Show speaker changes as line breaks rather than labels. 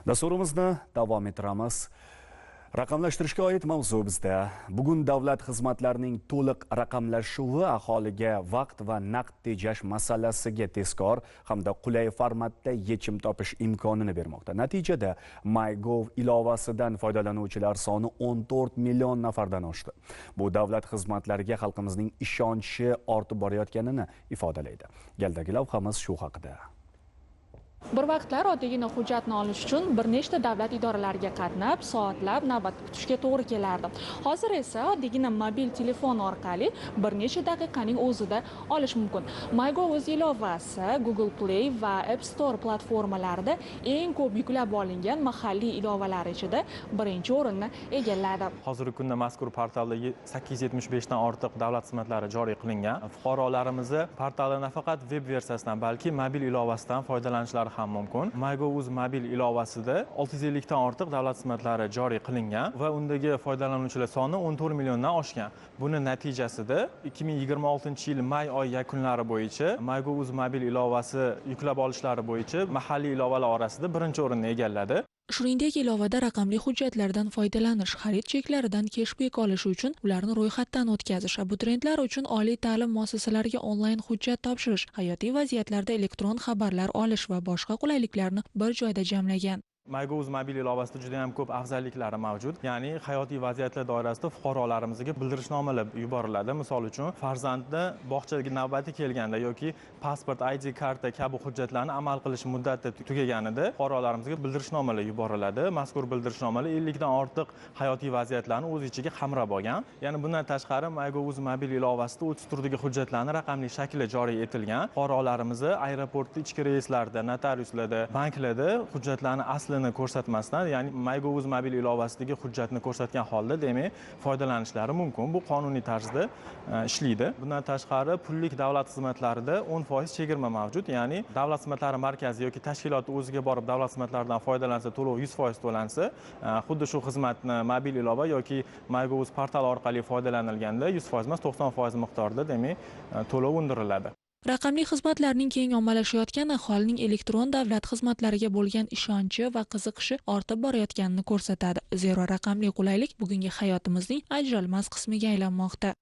Dasturimizni davom ettiramiz. Raqamlashtirishga oid mavzu bizda. Bugun davlat xizmatlarining to'liq raqamlashuvi aholiga vaqt va naqd tejash masalasiga tezkor hamda qulay formatda yechim topish imkonini bermoqda. Natijada MyGov ilovasidan foydalanuvchilar soni 14 million nafardan oshdi. Bu davlat xizmatlariga xalqimizning ishonchi ortib borayotganini ifodalaydi. Galdagi lavhamiz shu haqida.
Bir vaqtlar oddiygina hujjatni olish uchun bir nechta davlat idoralariga qatnab, soatlab navbat kutishga to'g'ri kelardi. Hozir esa oddiygina mobil telefon orqali bir necha daqiqaning o'zida olish mumkin. MyGov o'z ilovasi Google Play va App Store platformalarida eng ko'p yuklab olingan mahalliy ilovalar ichida birinchi o'rinni egalladi.
Hozirgi kunda mazkur portalda 875 dan ortiq davlat xizmatlari joriy qilingan. Fuqarolarimiz portalda nafaqat web versiyasidan, balki mobil ilovasidan foydalanishlari ham mumkin. MyGov o'z mobil ilovasida 650 dan ortiq davlat xizmatlari joriy qilingan va undagi foydalanuvchilar soni 14 milliondan oshgan. Buni natijasida 2026-yil may oyi yakunlari bo'yicha MyGov o'z mobil ilovasi yuklab olishlari bo'yicha mahalliy ilovalar orasida birinchi o'rinni egalladi.
Shuningdek, ilovada raqamli hujjatlardan foydalanish, xarid cheklaridan keshbek olish uchun ularni ro'yxatdan o'tkazish, abituriyentlar uchun oliy ta'lim muassasalariga onlayn hujjat topshirish, hayotiy vaziyatlarda elektron xabarlar olish va boshqa qulayliklarni bir joyda jamlagan.
MyGov o'z mobil ilovasida juda ham ko'p afzalliklari mavjud. Ya'ni hayotiy vaziyatlar doirasida fuqarolarimizga bildirishnomalar yuboriladi. Misol uchun, farzandni bog'chaga navbati kelganda yoki pasport, ID karta kabi hujjatlarni amal qilish muddati tugaganida fuqarolarimizga bildirishnomalar yuboriladi. Mazkur bildirishnomalar 50 dan ortiq hayotiy vaziyatlarni o'z ichiga qamrab olgan. Ya'ni bundan tashqari MyGov o'z mobil ilovasida 30 turdagi hujjatlarni raqamli shaklda joriy etilgan. Fuqarolarimiz aeroportda, ichki reyslarda, notariuslarda, banklarda hujjatlarni ko'rsatmasdan, ya'ni MyGov o'z mobil ilovasidagi hujjatni ko'rsatgan holda demak foydalanishlari mumkin. Bu qonuniy tarzda ishlaydi. Bundan tashqari pullik davlat xizmatlarida 10% chegirma mavjud. Ya'ni davlat xizmatlari markazi yoki tashkilot o'ziga borib davlat xizmatlaridan foydalansa, to'lov 100% to'lansa, xuddi shu xizmatni mobil ilova yoki MyGov o'z portali orqali foydalanilganda 100% emas, 90% miqdorida demak to'lov undiriladi.
Raqamli xizmatlarning keng ommalashayotgan aholining elektron davlat xizmatlariga bo'lgan ishonchi va qiziqishi ortib borayotganini ko'rsatadi. Zero raqamli qulaylik bugungi hayotimizning ajralmas qismiga aylanmoqda.